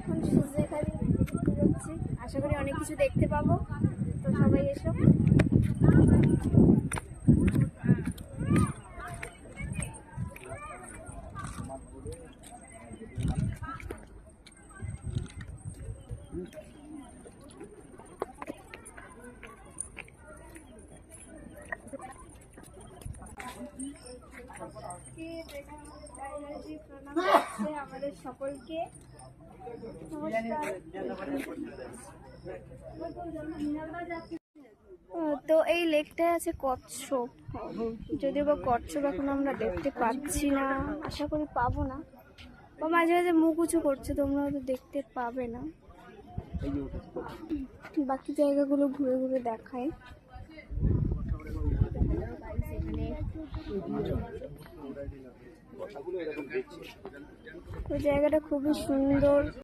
এখন সূর্যরেখায় বেরোচ্ছি, আশা করি অনেক কিছু দেখতে পাবো। তো সবাই এসো। আমাদের সকলকে তো এই লেকটায় আছে কচ্ছপ, যদিও বা কচ্ছপ এখন আমরা দেখতে পাচ্ছি না, আশা করি পাবো না, বা মাঝে মাঝে মুখ উঁচু করছে, তোমরা হয়তো দেখতে পাবে না। বাকি জায়গাগুলো ঘুরে ঘুরে দেখায়। ওই জায়গাটা খুবই সুন্দর।